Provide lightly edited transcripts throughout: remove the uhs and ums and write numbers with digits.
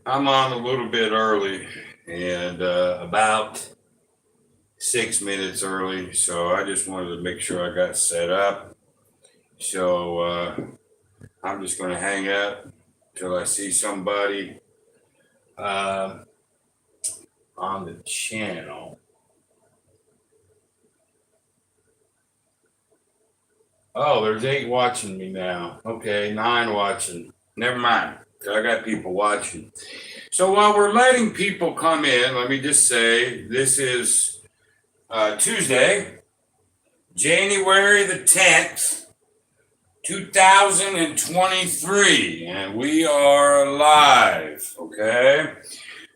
I'm on a little bit early and about 6 minutes early. So I just wanted to make sure I got set up. So I'm just going to hang out till I see somebody uh, on the channel. Oh, there's 8 watching me now. Okay, 9 watching. Never mind. I got people watching. So while we're letting people come in, let me just say this is Tuesday, January the 10th, 2023, and we are live. Okay.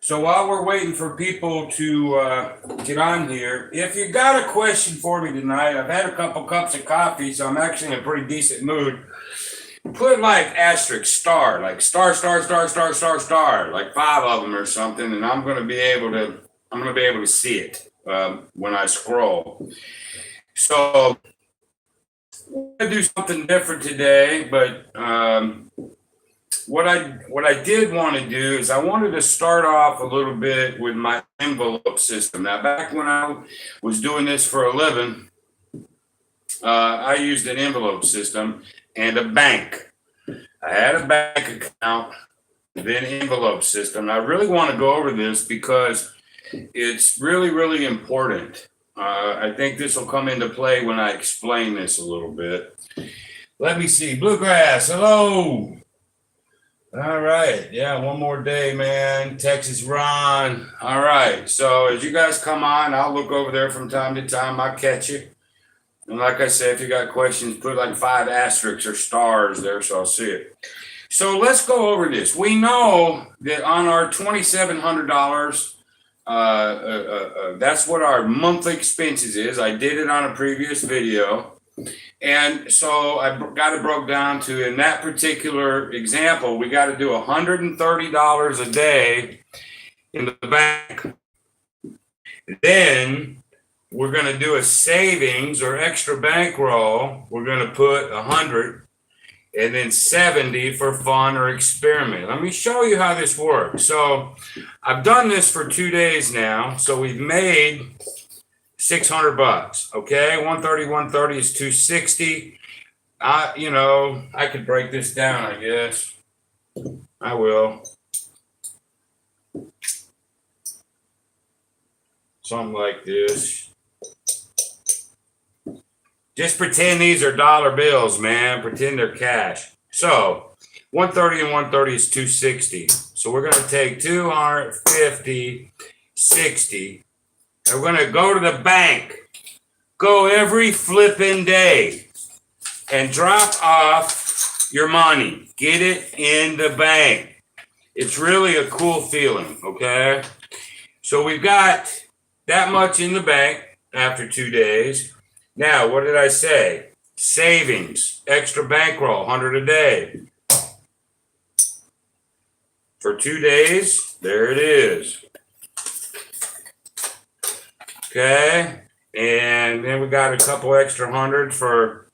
So while we're waiting for people to get on here, if you got a question for me tonight, I've had a couple cups of coffee, so I'm actually in a pretty decent mood. Put like asterisk star, like star, star, star, star, star, star, like 5 of them or something, and I'm gonna be able to see it when I scroll. So we're gonna do something different today, but what I did want to do is I wanted to start off a little bit with my envelope system. Now, back when I was doing this for a living, I used an envelope system and a bank. I had a bank account, then envelope system. I really want to go over this because it's really, really important. I think this will come into play when I explain this a little bit. Let me see. Bluegrass, hello. All right. Yeah, one more day, man. Texas Ron. All right. So as you guys come on, I'll look over there from time to time. I'll catch you. And like I said, if you got questions, put like 5 asterisks or stars there so I'll see it. So let's go over this. We know that on our $2,700, that's what our monthly expenses is. I did it on a previous video. And so I got it broke down to, in that particular example, we got to do $130 a day in the bank. Then we're going to do a savings or extra bankroll. We're going to put 100 and then 70 for fun or experiment. Let me show you how this works. So I've done this for 2 days now. So we've made $600. Okay, 130 is 260. I could break this down, I guess. I will. Something like this. Just pretend these are dollar bills, man. Pretend they're cash. So 130 and 130 is 260. So we're going to take 250, 60. And we're going to go to the bank. Go every flipping day and drop off your money. Get it in the bank. It's really a cool feeling, okay? So we've got that much in the bank after 2 days. Now, what did I say? Savings, extra bankroll, 100 a day. For 2 days, there it is. Okay, and then we got a couple extra hundred for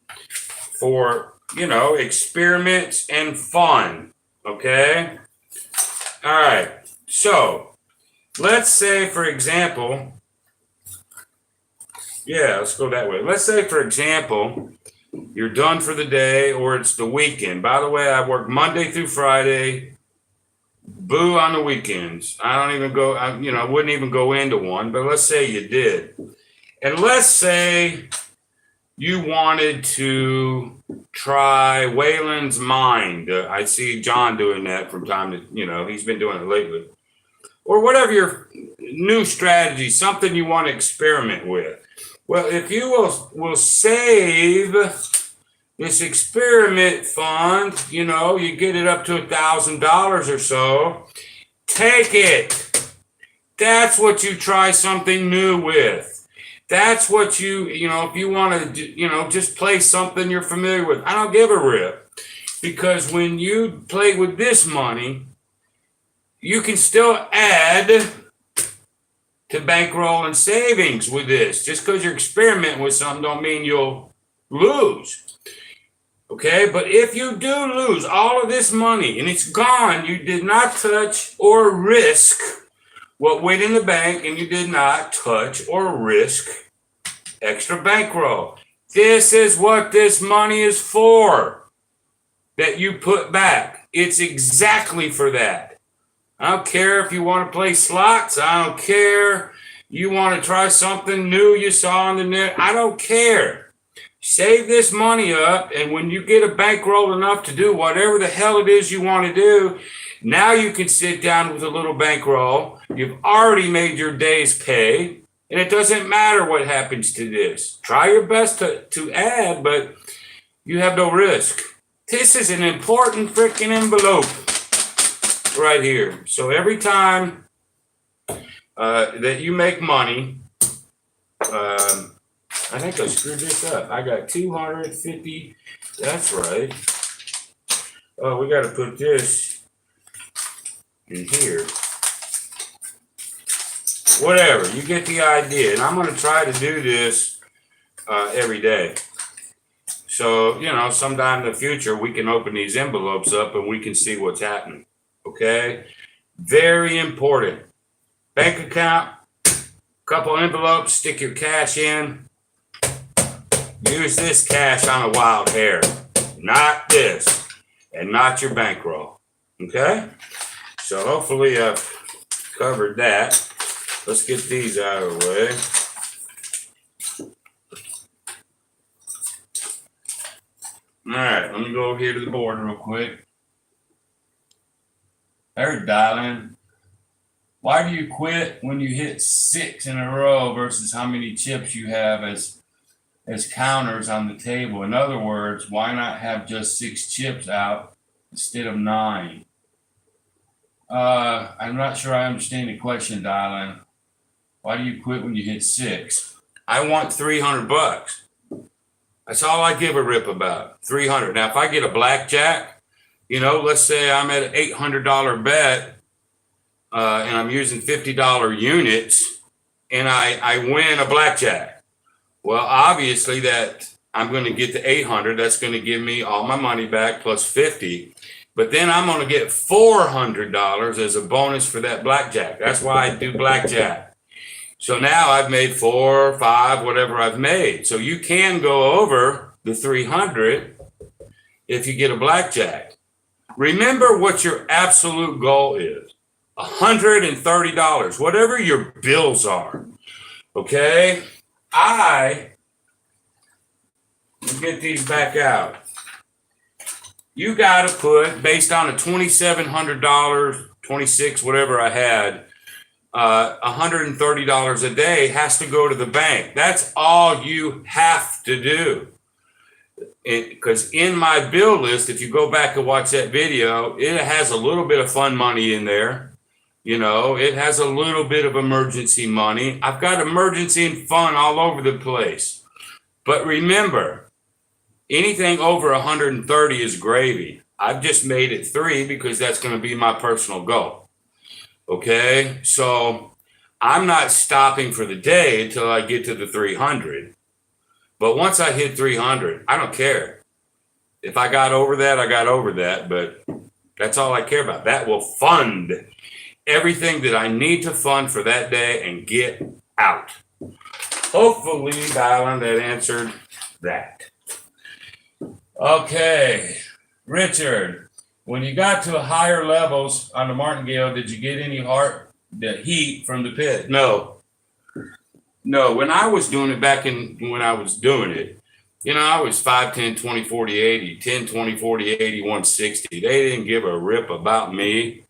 experiments and fun. Okay, all right. So let's say, for example, let's go that way. Let's say, for example, you're done for the day or it's the weekend. By the way, I work Monday through Friday. Boo on the weekends. I don't even go, I wouldn't even go into one, but let's say you did. And let's say you wanted to try Wayland's Mind. I see John doing that from time to, he's been doing it lately. Or whatever your new strategy, something you want to experiment with. Well, if you will save this experiment fund, you get it up to $1,000 or so. Take it. That's what you try something new with. That's what if you want to, just play something you're familiar with. I don't give a rip. Because when you play with this money, you can still add to bankroll and savings with this. Just because you're experimenting with something don't mean you'll lose. Okay, but if you do lose all of this money and it's gone, you did not touch or risk what went in the bank, and you did not touch or risk extra bankroll. This is what this money is for, that you put back. It's exactly for that. I don't care if you want to play slots. I don't care. You want to try something new you saw on the net. I don't care. Save this money up, and when you get a bankroll enough to do whatever the hell it is you want to do, now you can sit down with a little bankroll. You've already made your day's pay, and it doesn't matter what happens to this. Try your best to add, but you have no risk. This is an important freaking envelope right here. So every time that you make money, I think I screwed this up. I got 250. That's right. Oh, we got to put this in here. Whatever. You get the idea. And I'm going to try to do this every day. So, sometime in the future, we can open these envelopes up and we can see what's happening. Okay? Very important. Bank account, couple envelopes, stick your cash in. Use this cash on a wild hair, not this, and not your bankroll. Okay? So hopefully I've covered that. Let's get these out of the way. All right, let me go over here to the board real quick. There, darling. Why do you quit when you hit 6 in a row versus how many chips you have as counters on the table? In other words, why not have just 6 chips out instead of 9? I'm not sure I understand the question, darling. Why do you quit when you hit 6? I want $300. That's all I give a rip about. $300. Now, if I get a blackjack, let's say I'm at an $800 bet, and I'm using $50 units, and I win a blackjack. Well, obviously that I'm going to get the 800. That's going to give me all my money back plus 50. But then I'm going to get $400 as a bonus for that blackjack. That's why I do blackjack. So now I've made 4 or 5, whatever I've made. So you can go over the 300 if you get a blackjack. Remember what your absolute goal is. $130, whatever your bills are. Okay? Get these back out. You got to put, based on a $2,700, 26, whatever I had, $130 a day has to go to the bank. That's all you have to do. Because in my bill list, if you go back and watch that video, it has a little bit of fun money in there. It has a little bit of emergency money. I've got emergency and fun all over the place. But remember, anything over 130 is gravy. I've just made it 3 because that's going to be my personal goal. Okay? So I'm not stopping for the day until I get to the 300. But once I hit 300, I don't care. If I got over that, I got over that. But that's all I care about. That will fund everything that I need to fund for that day and get out. Hopefully, darling, that answered that. Okay, Richard, when you got to higher levels on the martingale, did you get any the heat from the pit? No, when I was doing it when I was doing it, I was 5, 10, 20, 40, 80, 10, 20, 40, 80, 160. They didn't give a rip about me.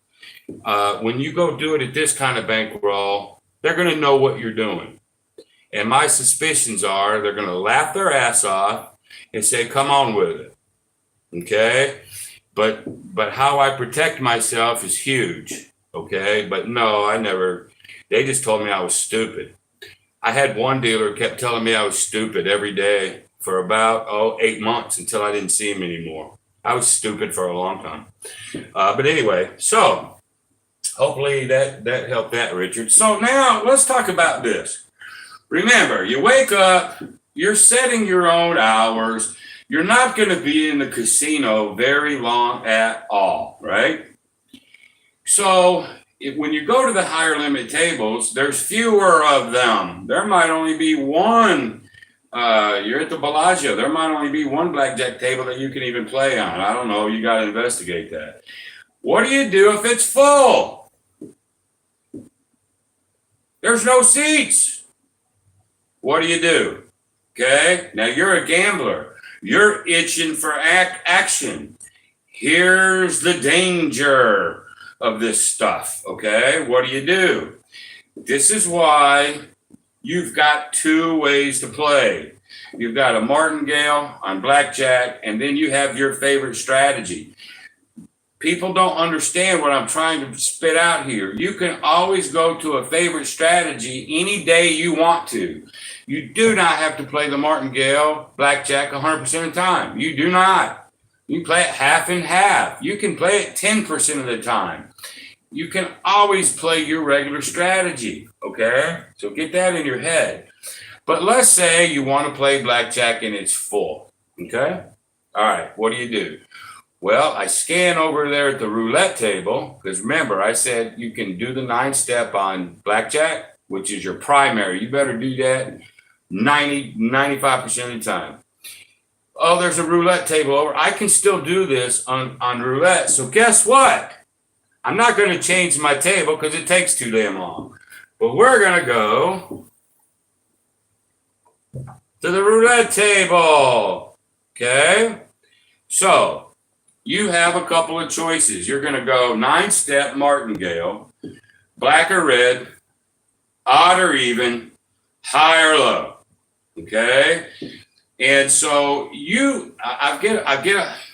When you go do it at this kind of bankroll, they're going to know what you're doing. And my suspicions are they're going to laugh their ass off and say, come on with it. Okay? But how I protect myself is huge. Okay? But no, they just told me I was stupid. I had one dealer who kept telling me I was stupid every day for about 8 months until I didn't see him anymore. I was stupid for a long time. But anyway, so hopefully that helped that, Richard. So now let's talk about this. Remember, you wake up, you're setting your own hours, you're not going to be in the casino very long at all, right? So when you go to the higher limit tables, there's fewer of them. There might only be one. You're at the Bellagio. There might only be one blackjack table that you can even play on. I don't know. You got to investigate that. What do you do if it's full? There's no seats. What do you do? Okay. Now you're a gambler. You're itching for action. Here's the danger of this stuff. Okay. What do? This is why you've got two ways to play. You've got a martingale on blackjack, and then you have your favorite strategy. People don't understand what I'm trying to spit out here. You can always go to a favorite strategy any day you want to. You do not have to play the martingale blackjack 100% of the time. You do not. You can play it half and half. You can play it 10% of the time. You can always play your regular strategy, okay? So get that in your head. But let's say you want to play blackjack and it's full, okay? All right, what do? Well, I scan over there at the roulette table, because remember, I said you can do the 9-step on blackjack, which is your primary. You better do that 95% of the time. Oh, there's a roulette table over. I can still do this on roulette. So guess what? I'm not going to change my table because it takes too damn long. But we're going to go to the roulette table. Okay? So you have a couple of choices. You're going to go 9-step martingale, black or red, odd or even, high or low. Okay? And so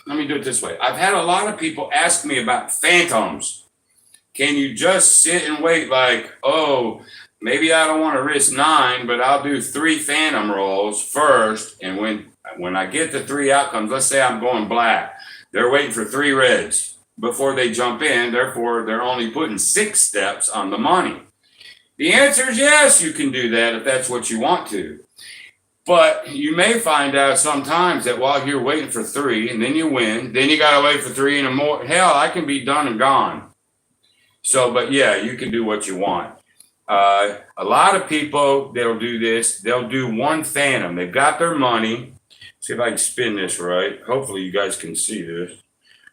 let me do it this way. I've had a lot of people ask me about phantoms. Can you just sit and wait like, oh, maybe I don't want to risk 9, but I'll do 3 phantom rolls first. And when I get the 3 outcomes, let's say I'm going black, they're waiting for 3 reds before they jump in. Therefore, they're only putting 6 steps on the money. The answer is yes, you can do that if that's what you want to. But you may find out sometimes that while you're waiting for 3 and then you win, then you got to wait for 3 and more. Hell, I can be done and gone. So, but yeah, you can do what you want. A lot of people, they'll do this. They'll do 1 phantom. They've got their money. See if I can spin this right. Hopefully you guys can see this.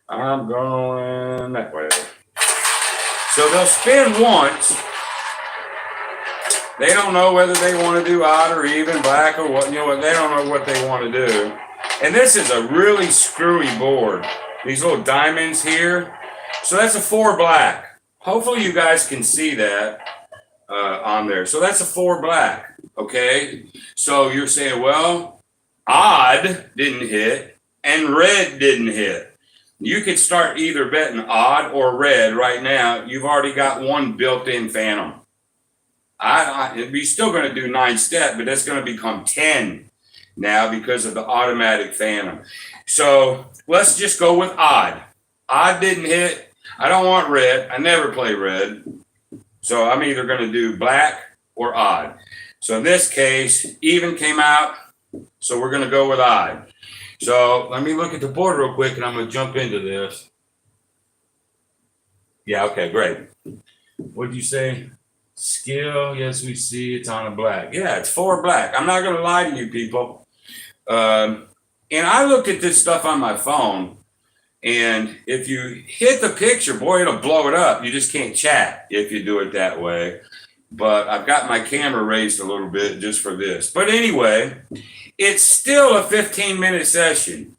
I'm going that way. So they'll spin once. They don't know whether they want to do odd or even, black or what, they don't know what they want to do. And this is a really screwy board. These little diamonds here. So that's a 4 black. Hopefully you guys can see that on there. So that's a 4 black, okay? So you're saying, well, odd didn't hit and red didn't hit. You could start either betting odd or red right now. You've already got 1 built-in phantom. You're still going to do 9-step, but that's going to become 10 now because of the automatic phantom. So let's just go with odd. Odd didn't hit. I don't want red. I never play red. So I'm either going to do black or odd. So in this case, even came out. So we're going to go with odd. So let me look at the board real quick and I'm going to jump into this. Yeah, okay, great. What did you say? Skill, yes, we see it's on a black. Yeah, it's 4 black. I'm not going to lie to you people. And I looked at this stuff on my phone. And if you hit the picture, boy, it'll blow it up. You just can't chat if you do it that way. But I've got my camera raised a little bit just for this. But anyway, it's still a 15-minute session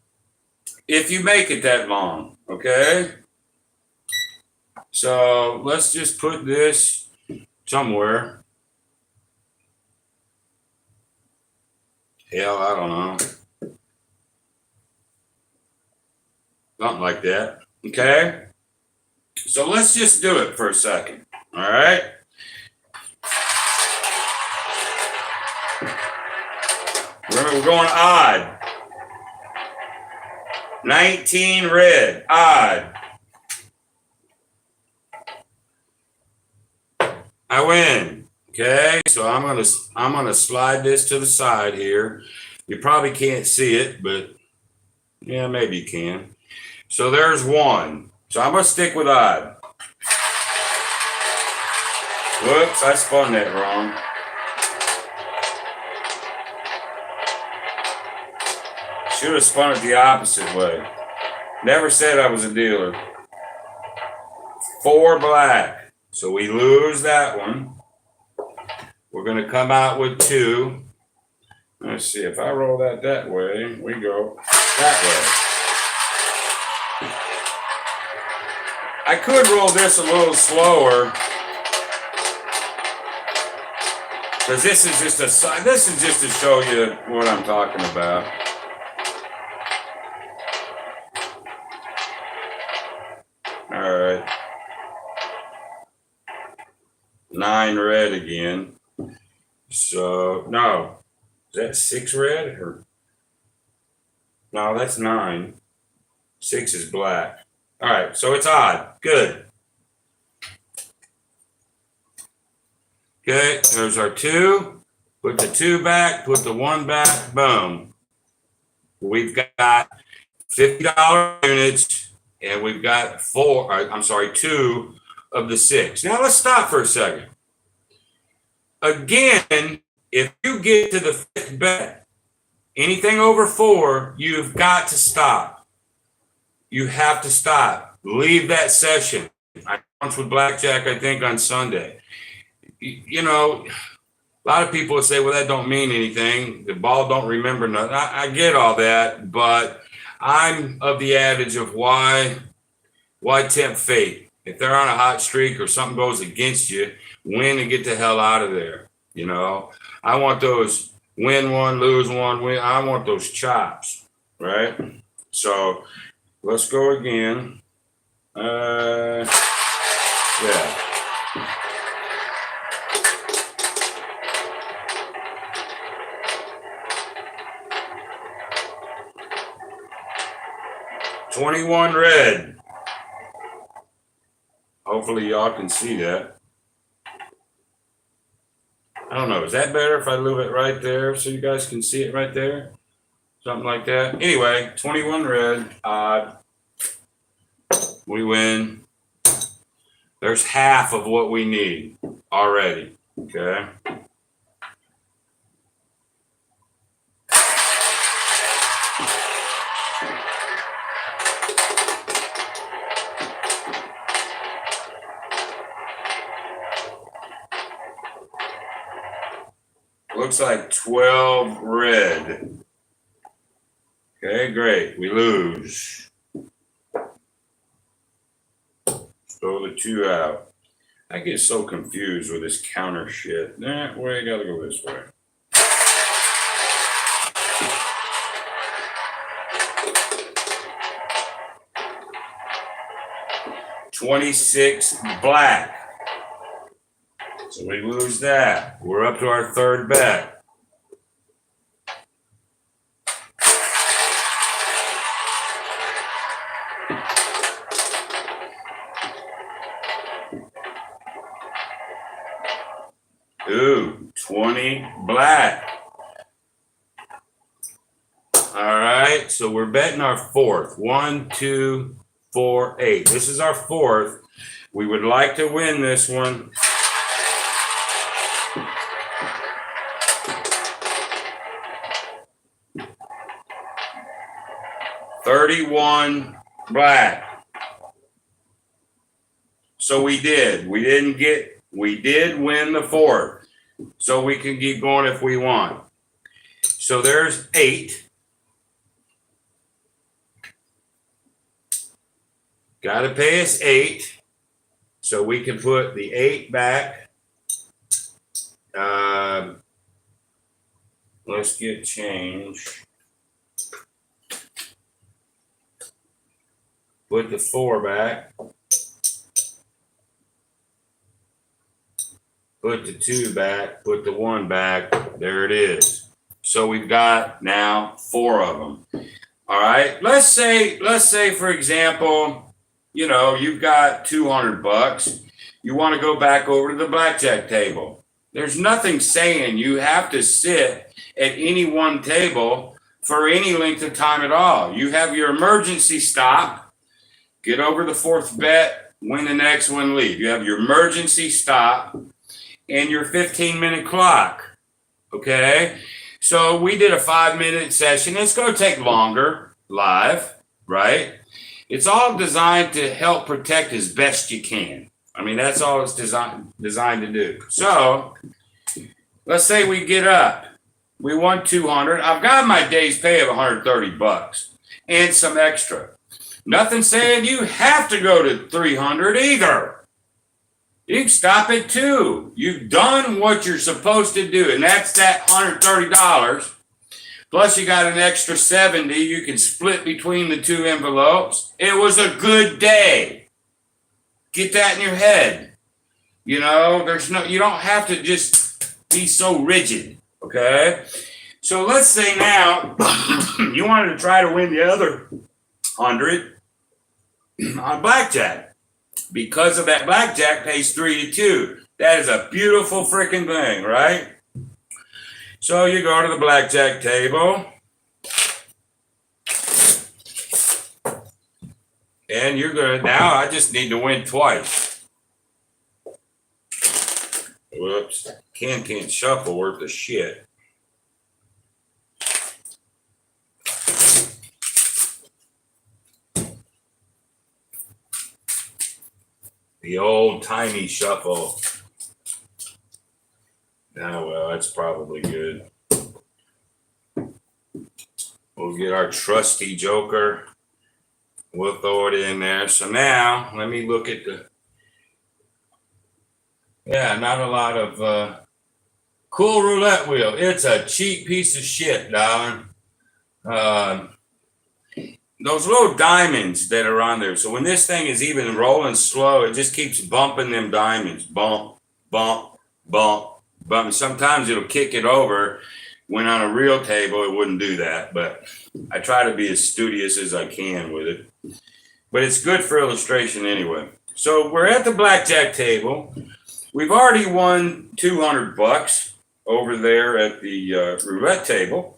if you make it that long, okay? So let's just put this somewhere. Hell, I don't know. Something like that. Okay. So let's just do it for a second. All right. Remember, we're going odd. 19 red, odd. I win. Okay. So I'm gonna slide this to the side here. You probably can't see it, but Yeah, maybe you can. So there's one. So I'm going to stick with odd. Whoops, I spun that wrong. Should have spun it the opposite way. Never said I was a dealer. 4 black. So we lose that one. We're going to come out with 2. Let's see, if I roll that way, we go that way. I could roll this a little slower, because this is just to show you what I'm talking about. All right. 9 red again. So no. Is that 6 red or no? That's 9. 6 is black. All right, so it's odd. Good. Okay, there's our 2. Put the 2 back. Put the 1 back. Boom. We've got $50 units, and we've got 2 of the 6. Now let's stop for a second. Again. If you get to the 5th bet, anything over 4, you've got to stop. You have to stop. Leave that session. I once with blackjack, I think, on Sunday. You know, a lot of people would say, well, that don't mean anything. The ball don't remember nothing. I get all that, but I'm of the adage of why tempt fate? If they're on a hot streak or something goes against you, win and get the hell out of there. You know, I want those win one, lose one, win. I want those chops, right? So let's go again. Yeah. $21 red. Hopefully y'all can see that. I don't know. Is that better if I move it right there so you guys can see it right there? Something like that. Anyway, 21 red, odd. We win. There's half of what we need already. Okay. Looks like 12 red. Okay, great. We lose. Throw the 2 out. I get so confused with this counter shit. Nah, I gotta go this way. $26 black. So we lose that. We're up to our 3rd bet. Ooh, 20 black. All right, so we're betting our 4th. 1, 2, 4, 8. This is our 4th. We would like to win this one. $31 black. So we did. We did win the 4th. So we can keep going if we want. So there's 8. Got to pay us 8. So we can put the 8 back. Let's get change. Put the 4 back. Put the 2 back. Put the 1 back. There it is. So we've got now 4 of them. All right. Let's say for example, you've got $200. You want to go back over to the blackjack table. There's nothing saying you have to sit at any one table for any length of time at all. You have your emergency stop, get over the fourth bet, win the next one, leave. You have your emergency stop and your 15-minute clock. Okay? So we did a 5-minute session. It's going to take longer live, right? It's all designed to help protect as best you can. I mean, that's all it's designed to do. So let's say we get up. We won 200. I've got my day's pay of $130 and some extra. Nothing saying you have to go to 300 either. You can stop at 2. You've done what you're supposed to do, and that's that $130. Plus, you got an extra 70 you can split between the 2 envelopes. It was a good day. Get that in your head. You know, you don't have to just be so rigid, okay? So let's say now you wanted to try to win the other 100 on blackjack. Because of that, blackjack pays 3-2. That is a beautiful freaking thing, right? So you go to the blackjack table. And you're going to, now I just need to win twice. Whoops. Can't shuffle worth the shit. The old-timey shuffle. Oh, well, that's probably good. We'll get our trusty joker. We'll throw it in there. So now, let me look at the... Yeah, not a lot of... Cool roulette wheel. It's a cheap piece of shit, darling. Those little diamonds that are on there. So when this thing is even rolling slow, it just keeps bumping them diamonds. Bump, bump, bump, bump. Sometimes it'll kick it over. When on a real table, it wouldn't do that. But I try to be as studious as I can with it. But it's good for illustration anyway. So we're at the blackjack table. We've already won $200 over there at the roulette table.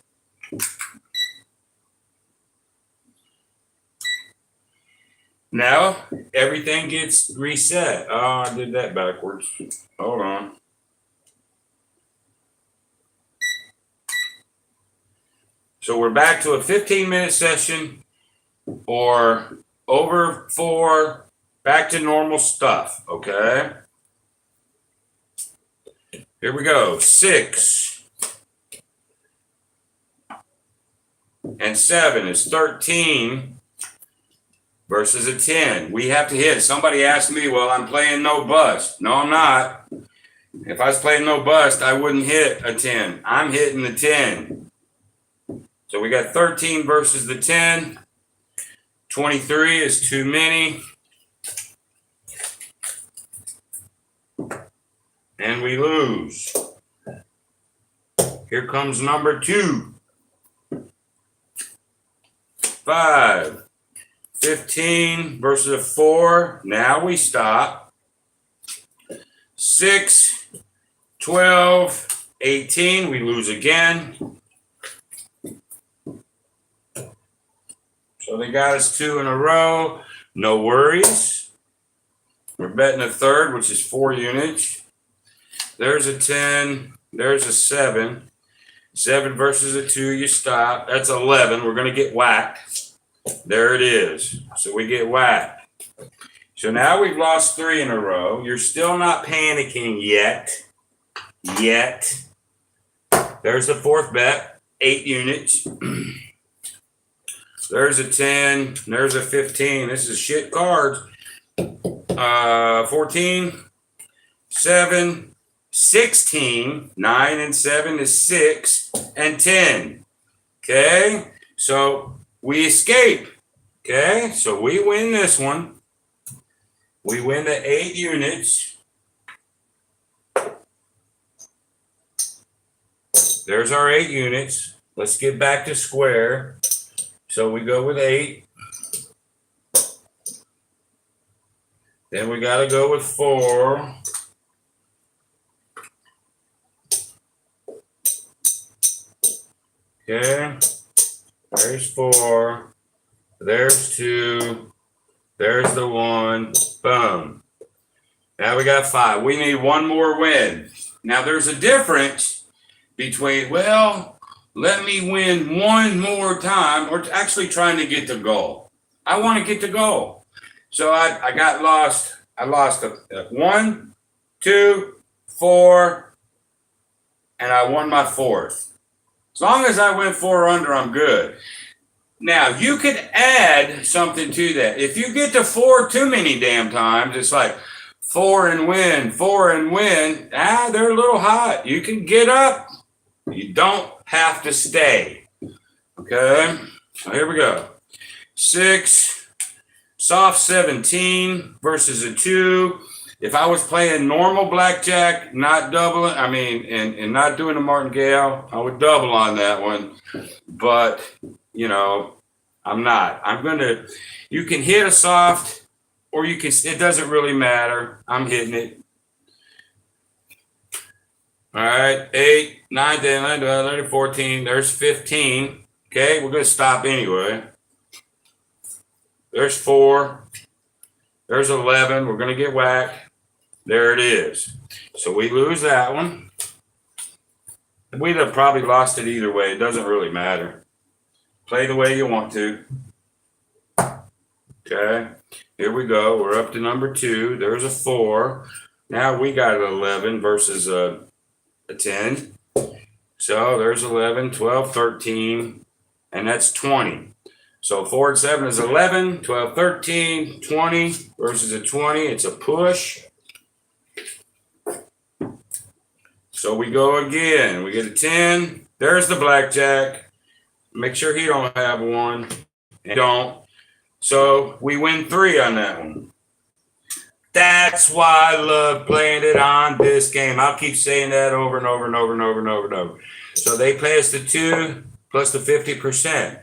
Now, everything gets reset. Oh, I did that backwards. Hold on. So we're back to a 15-minute session or over 4, back to normal stuff, okay? Here we go. 6 and 7 is 13. Versus a 10. We have to hit. Somebody asked me, well, I'm playing no bust. No, I'm not. If I was playing no bust, I wouldn't hit a 10. I'm hitting the 10. So we got 13 versus the 10. 23 is too many. And we lose. Here comes number 2. 5. 15 versus a 4. Now we stop. 6, 12, 18. We lose again. So they got us 2 in a row. No worries. We're betting a third, which is 4 units. There's a 10. There's a 7. 7 versus a 2. You stop. That's 11. We're going to get whacked. There it is. So we get whacked. So now we've lost 3 in a row. You're still not panicking yet. There's the 4th bet. 8 units. There's a 10. There's a 15. This is shit cards. 14. 7. 16. 9 and 7 is 6. And 10. Okay? So... we escape, okay? So we win this one. We win the 8 units. There's our 8 units. Let's get back to square. So we go with 8. Then we got to go with 4. Okay. There's 4. There's 2. There's the 1. Boom. Now we got 5. We need one more win. Now there's a difference between, well, let me win one more time, or actually trying to get the goal. I want to get the goal. So I got lost. I lost a 1, 2, 4, and I won my 4th. As long as I went 4 under, I'm good. Now, you could add something to that. If you get to 4 too many damn times, it's like 4 and win, 4 and win. They're a little hot. You can get up. You don't have to stay. Okay, so here we go. 6, soft 17 versus a 2. If I was playing normal blackjack, not doubling, and not doing a martingale, I would double on that one. But, I'm not. You can hit a soft, or you can, it doesn't really matter. I'm hitting it. All right, 8, 9, 10, 11, 12, 13, 14. There's 15. Okay, we're going to stop anyway. There's 4. There's 11. We're going to get whacked. There it is. So we lose that one. We'd have probably lost it either way. It doesn't really matter. Play the way you want to. Okay, here we go. We're up to number 2. There's a 4. Now we got an 11 versus a 10. So there's 11, 12, 13, and that's 20. So 4 and 7 is 11, 12, 13, 20 versus a 20. It's a push. So we go again. We get a 10. There's the blackjack. Make sure he don't have 1. And don't. So we win 3 on that one. That's why I love playing it on this game. I'll keep saying that over and over and over and over and over and over. So they pay us the 2 plus the 50%.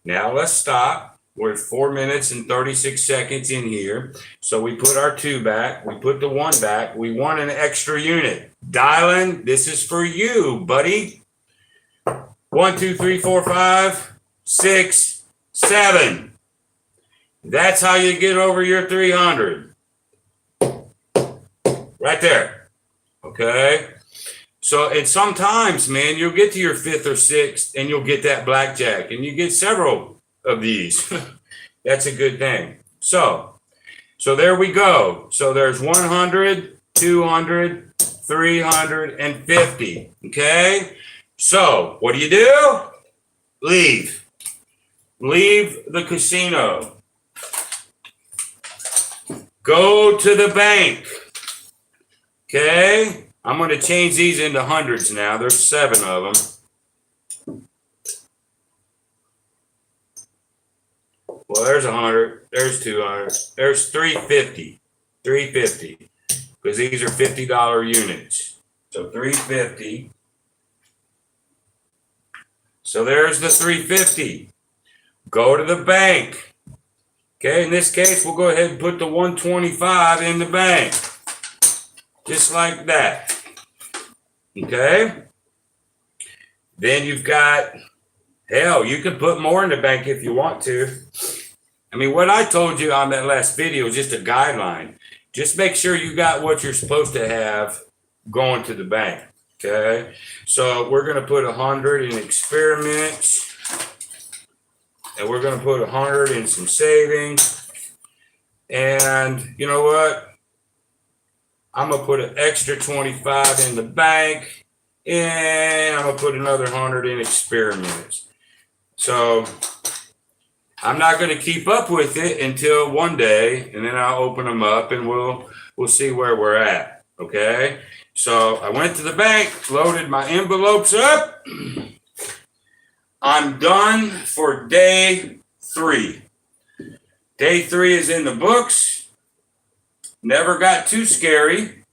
Now let's stop. We're at 4 minutes and 36 seconds in here. So we put our 2 back. We put the 1 back. We want an extra unit. Dylan, this is for you, buddy. 1, 2, 3, 4, 5, 6, 7. That's how you get over your 300. Right there. Okay. So, and sometimes, man, you'll get to your 5th or 6th and you'll get that blackjack, and you get several of these. That's a good thing. So there we go. So there's 100, 200, 350. Okay. So what do? Leave. Leave the casino. Go to the bank. Okay, I'm going to change these into hundreds now. There's 7 of them. Well, there's 100. There's 200. There's 350. 350. Because these are $50 units. So 350. So there's the 350. Go to the bank. Okay, in this case, we'll go ahead and put the 125 in the bank. Just like that. Okay. Then you've got, hell, you can put more in the bank if you want to. I mean, what I told you on that last video is just a guideline. Just make sure you got what you're supposed to have going to the bank. Okay. So we're going to put 100 in experiments. And we're going to put 100 in some savings. And you know what? I'm going to put an extra 25 in the bank, and I'm going to put another 100 in experiments. So I'm not going to keep up with it until one day, and then I'll open them up and we'll see where we're at. Okay. So I went to the bank, loaded my envelopes up. I'm done for day 3. Day 3 is in the books. Never got too scary.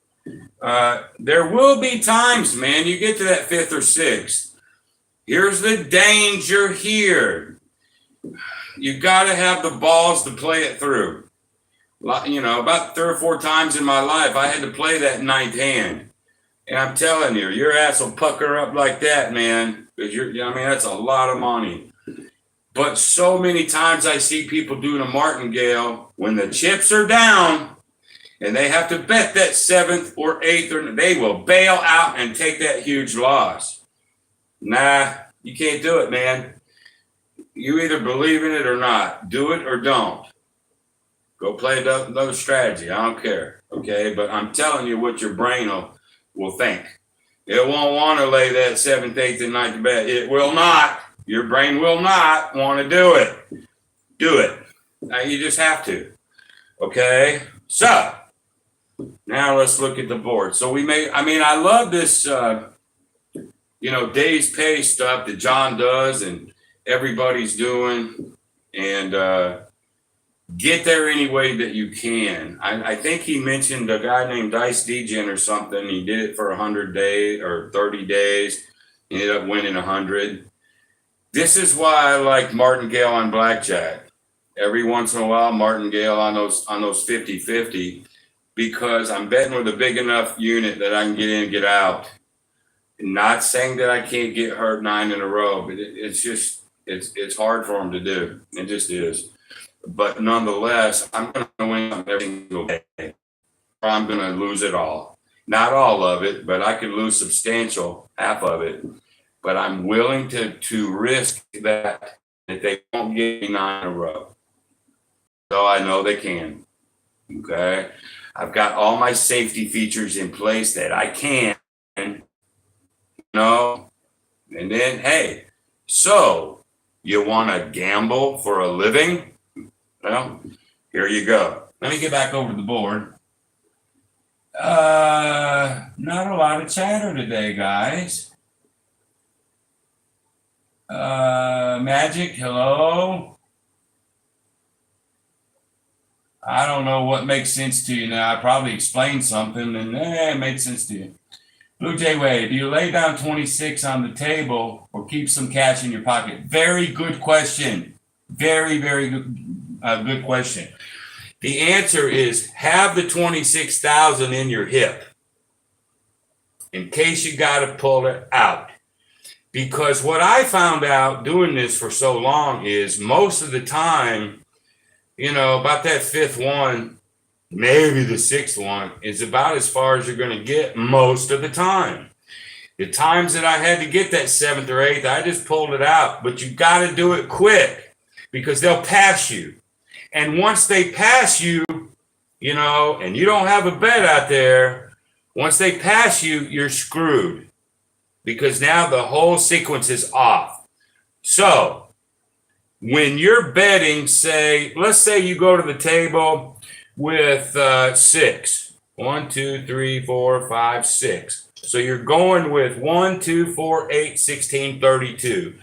There will be times, man, you get to that 5th or 6th. Here's the danger here. You got to have the balls to play it through. About 3 or 4 times in my life, I had to play that 9th hand. And I'm telling you, your ass will pucker up like that, man. Because that's a lot of money. But so many times I see people doing a martingale when the chips are down and they have to bet that seventh or eighth, or they will bail out and take that huge loss. Nah, you can't do it, man. You either believe in it or not. Do it or don't. Go play another strategy. I don't care. Okay, but I'm telling you what your brain will think. It won't want to lay that seventh, eighth, and ninth bet. It will not. Your brain will not want to do it. Do it. Now you just have to. Okay. So now let's look at the board. So I love this, days pay stuff that John does and everybody's doing, and get there any way that you can. I think he mentioned a guy named Dice Degen or something. He did it for 100 days or 30 days. He ended up winning 100. This is why I like martingale on blackjack. Every once in a while, martingale on those 50-50, because I'm betting with a big enough unit that I can get in and get out. Not saying that I can't get hurt 9 in a row, but it's hard for them to do. It just is. But nonetheless, I'm going to win every single day. Or I'm going to lose it all. Not all of it, but I could lose substantial, half of it. But I'm willing to risk that they won't get me 9 in a row. So I know they can. Okay? I've got all my safety features in place that I can. And then, hey, so you want to gamble for a living? Well, here you go. Let me get back over to the board. Not a lot of chatter today, guys. Magic, hello. I don't know what makes sense to you now. I probably explained something and it made sense to you. Blue Jay Wade, do you lay down 26 on the table or keep some cash in your pocket? Very good question. Very, very good question. The answer is have the 26,000 in your hip in case you got to pull it out. Because what I found out doing this for so long is most of the time, about that fifth one, maybe the sixth one, is about as far as you're going to get most of the time. The times that I had to get that seventh or eighth, I just pulled it out. But you got to do it quick because they'll pass you. And once they pass you, and you don't have a bet out there, once they pass you, you're screwed. Because now the whole sequence is off. So when you're betting, let's say you go to the table with 6. 1, 2, 3, 4, 5, 6. So you're going with 1, 2, 4, 8, 16, 32.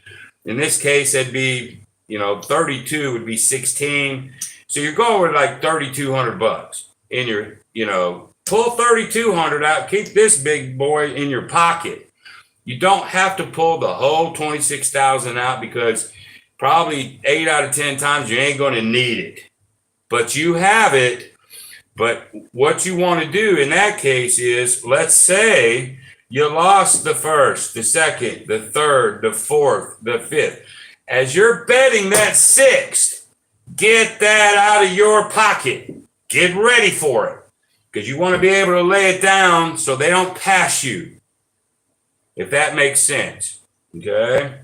In this case, it'd be, 32 would be 16. So you're going with like $3,200 in your, pull 3,200 out, keep this big boy in your pocket. You don't have to pull the whole 26,000 out because probably 8 out of 10 times you ain't going to need it. But you have it. But what you want to do in that case is, let's say you lost the first, the second, the third, the fourth, the fifth. As you're betting that sixth, get that out of your pocket. Get ready for it. Because you want to be able to lay it down so they don't pass you. If that makes sense. Okay.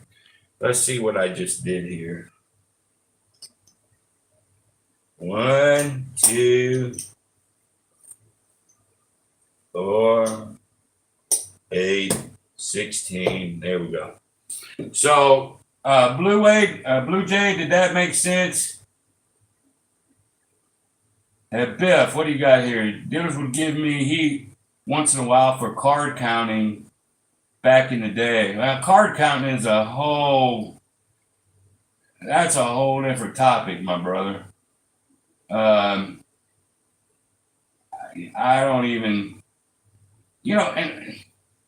Let's see what I just did here. 1, 2, 4, 8, 16. There we go. So, Blue Jay, did that make sense? Biff, what do you got here? Dealers would give me heat once in a while for card counting back in the day. Well, card counting is that's a whole different topic, my brother. I don't even, and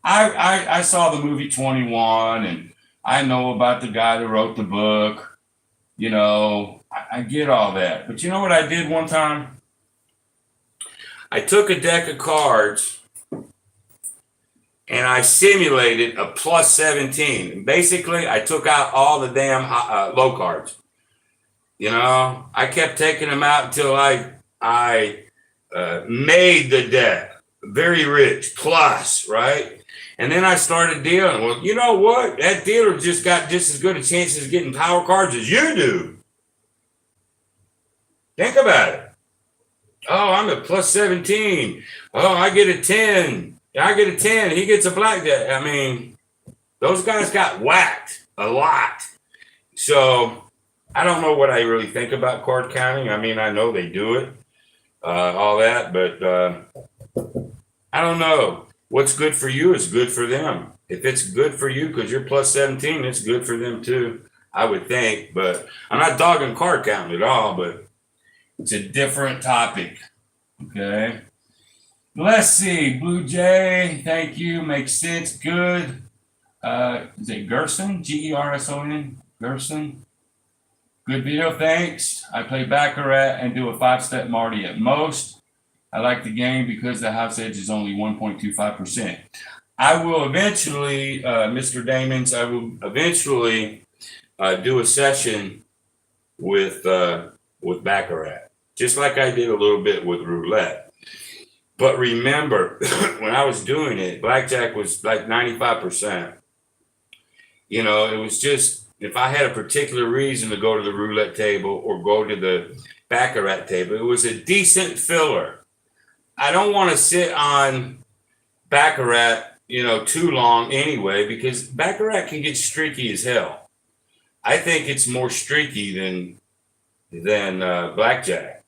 I saw the movie 21 and I know about the guy that wrote the book, I get all that. But you know what I did one time? I took a deck of cards and I simulated a plus 17. And basically, I took out all the damn low cards. You know, I kept taking them out until I made the deck very rich, plus, right? And then I started dealing. Well, you know what? That dealer just got just as good a chance of getting power cards as you do. Think about it. Oh, I'm at plus 17. Oh, I get a 10. I get a 10. He gets a blackjack. I mean, those guys got whacked a lot. So I don't know what I really think about card counting. I mean, I know they do it, all that, but I don't know. What's good for you is good for them. If it's good for you because you're plus 17, it's good for them too, I would think. But I'm not dogging card counting at all, but it's a different topic. Okay. Let's see. Blue Jay, thank you. Makes sense. Good. Is it Gerson? Gerson? Gerson? Good video. Thanks. I play Baccarat and do a 5-step Marty at most. I like the game because the house edge is only 1.25%. I will eventually, Mr. Damons, I will eventually do a session with Baccarat, just like I did a little bit with roulette. But remember, when I was doing it, blackjack was like 95%. You know, it was just, if I had a particular reason to go to the roulette table or go to the Baccarat table, it was a decent filler. I don't want to sit on Baccarat, you know, too long anyway, because Baccarat can get streaky as hell. I think it's more streaky than blackjack.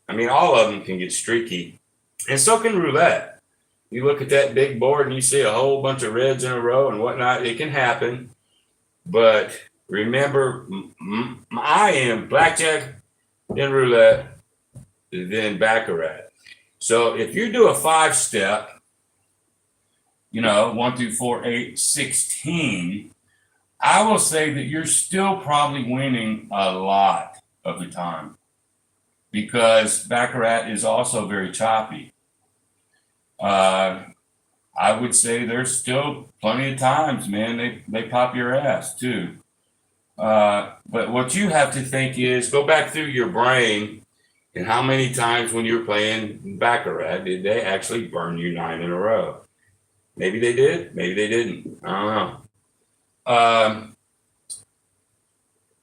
I mean, all of them can get streaky, and so can roulette. You look at that big board and you see a whole bunch of reds in a row and whatnot. It can happen, but remember, I am blackjack, then roulette, then Baccarat. So if you do a 5-step, you know, 1, 2, 4, 8, 16, I will say that you're still probably winning a lot of the time because Baccarat is also very choppy. I would say there's still plenty of times, man, they pop your ass too. But what you have to think is go back through your brain. And how many times when you were playing Baccarat did they actually burn you 9 in a row? Maybe they did, maybe they didn't. I don't know.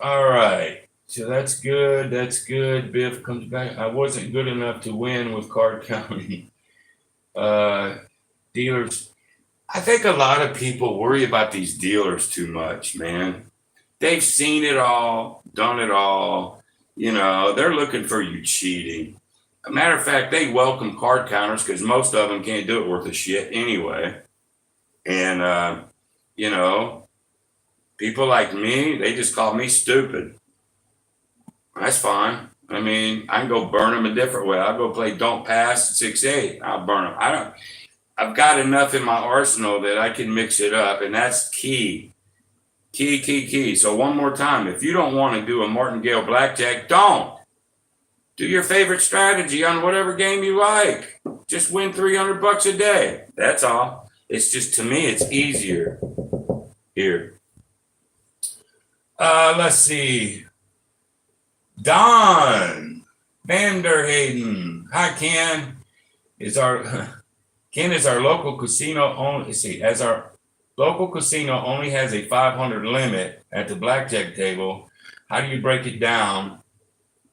All right. So that's good. That's good. Biff comes back. I wasn't good enough to win with card counting. Dealers. I think a lot of people worry about these dealers too much, man. They've seen it all, done it all. You know, they're looking for you cheating. A matter of fact, they welcome card counters because most of them can't do it worth a shit anyway. And, you know, people like me, they just call me stupid. That's fine. I mean, I can go burn them a different way. I'll go play Don't Pass 6-8. I'll burn them. I've got enough in my arsenal that I can mix it up, and that's key. Key. So one more time, if you don't want to do a martingale blackjack, don't. Do your favorite strategy on whatever game you like. Just win $300 a day. That's all. It's just, to me, it's easier here. Let's see. Don Vanderhayden. Hi, Ken. Ken is our local casino only. As our local casino only has a 500 limit at the blackjack table, how do you break it down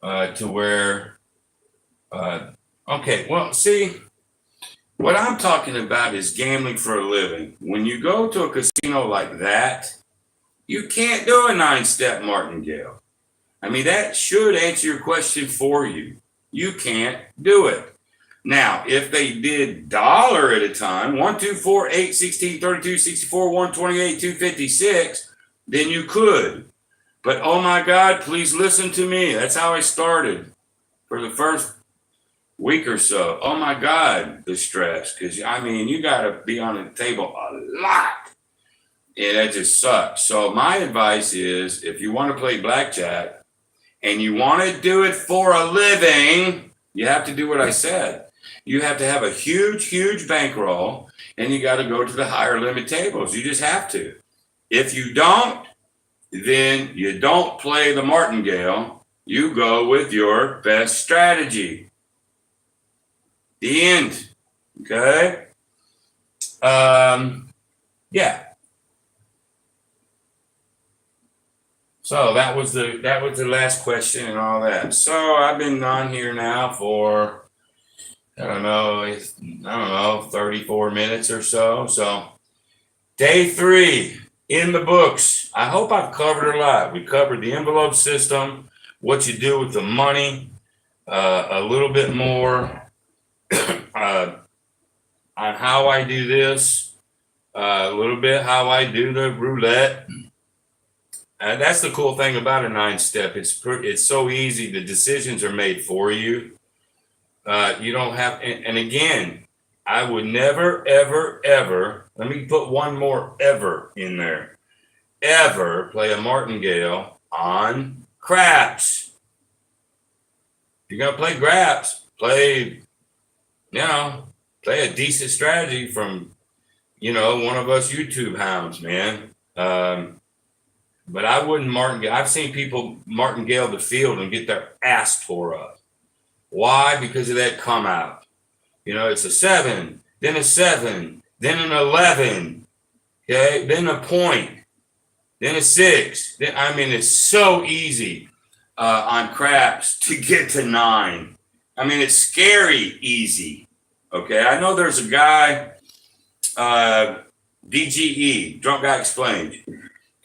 to where? Okay, well, see, what I'm talking about is gambling for a living. When you go to a casino like that, you can't do a 9-step martingale. I mean, that should answer your question for you. You can't do it. Now, if they did dollar at a time, 1, 2, 4, 8, 16, 32, 64, 128, 256, then you could. But oh my God, please listen to me. That's how I started for the first week or so. Oh my God, the stress. Because, I mean, you got to be on the table a lot. And that just sucks. So my advice is, if you want to play blackjack and you want to do it for a living, you have to do what I said. You have to have a huge bankroll. and you got to go to the higher limit tables. You just have to. If you don't, then you don't play the martingale. You go with your best strategy. The end. Okay. Yeah. So that was the last question and all that. So I've been on here now for I don't know 34 minutes or so. So day 3 in the books. I hope I've covered a lot. We covered the envelope system, what you do with the money, a little bit more on how I do this, a little bit how I do the roulette. And that's the cool thing about a 9-step. It's so easy. The decisions are made for you. You don't have, and again, I would never, ever, ever, let me put one more ever in there, ever play a martingale on craps. If you're going to play craps, play a decent strategy from, one of us YouTube hounds, man. But I wouldn't martingale. I've seen people martingale the field and get their ass tore up. Why? Because of that come out. It's a 7, then a 7, then an 11, okay, then a point, then a 6. It's so easy on craps to get to 9. It's scary easy. Okay, I know there's a guy, DGE, Drunk Guy Explained,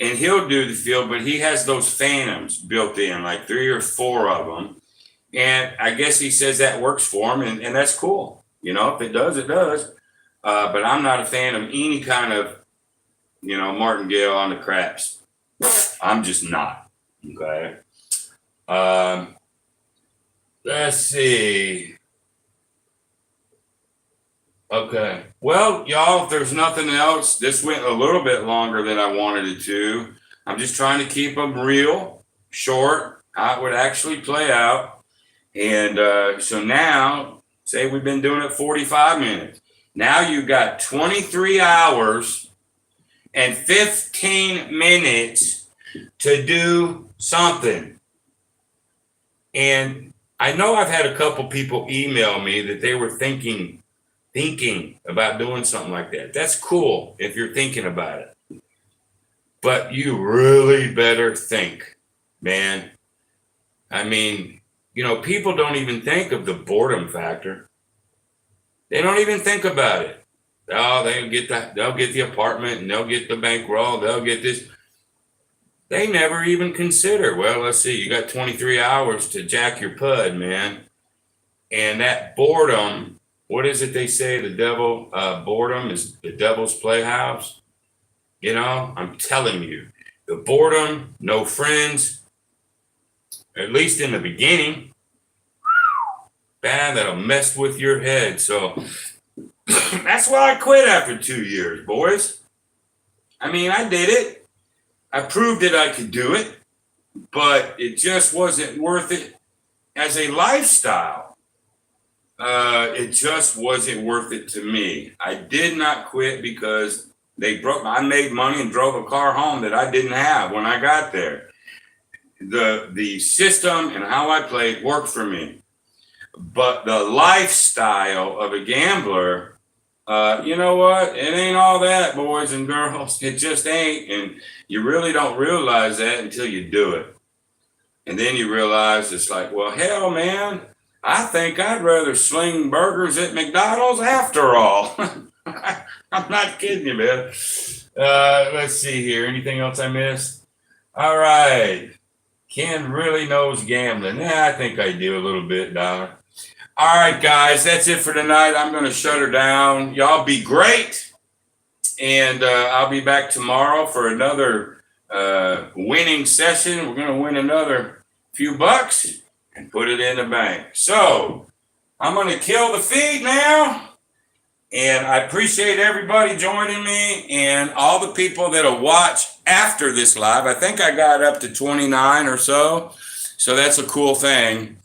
and he'll do the field, but he has those phantoms built in, like 3 or 4 of them. And I guess he says that works for him, and that's cool. If it does, it does. But I'm not a fan of any kind of, martingale on the craps. I'm just not. Okay. Let's see. Okay. Well, y'all, if there's nothing else, this went a little bit longer than I wanted it to. I'm just trying to keep them real, short, how it would actually play out. And so now, say we've been doing it 45 minutes. Now you've got 23 hours and 15 minutes to do something. And I know I've had a couple people email me that they were thinking about doing something like that. That's cool if you're thinking about it. But you really better think, man. People don't even think of the boredom factor. They don't even think about it. Oh, they'll get the apartment and they'll get the bankroll, they'll get this. They never even consider, well, let's see, you got 23 hours to jack your pud, man. And that boredom, what is it they say? The devil, boredom is the devil's playhouse. I'm telling you, the boredom, no friends, at least in the beginning, man, that'll mess with your head. So that's why I quit after 2 years, boys. I did it. I proved that I could do it, but it just wasn't worth it as a lifestyle. It just wasn't worth it to me. I did not quit because I made money and drove a car home that I didn't have when I got there. The system and how I played worked for me. But the lifestyle of a gambler, you know what? It ain't all that, boys and girls. It just ain't. And you really don't realize that until you do it. And then you realize it's like, well, hell, man, I think I'd rather sling burgers at McDonald's after all. I'm not kidding you, man. Let's see here. Anything else I missed? All right. Ken really knows gambling. I think I do a little bit, Dollar. All right, guys, that's it for tonight. I'm going to shut her down. Y'all be great. And I'll be back tomorrow for another winning session. We're going to win another few bucks and put it in the bank. So I'm going to kill the feed now. And I appreciate everybody joining me and all the people that'll watch after this live. I think I got up to 29 or so. So that's a cool thing.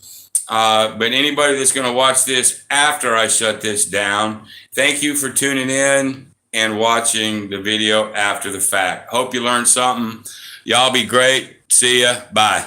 But anybody that's going to watch this after I shut this down, thank you for tuning in and watching the video after the fact. Hope you learned something. Y'all be great. See ya. Bye.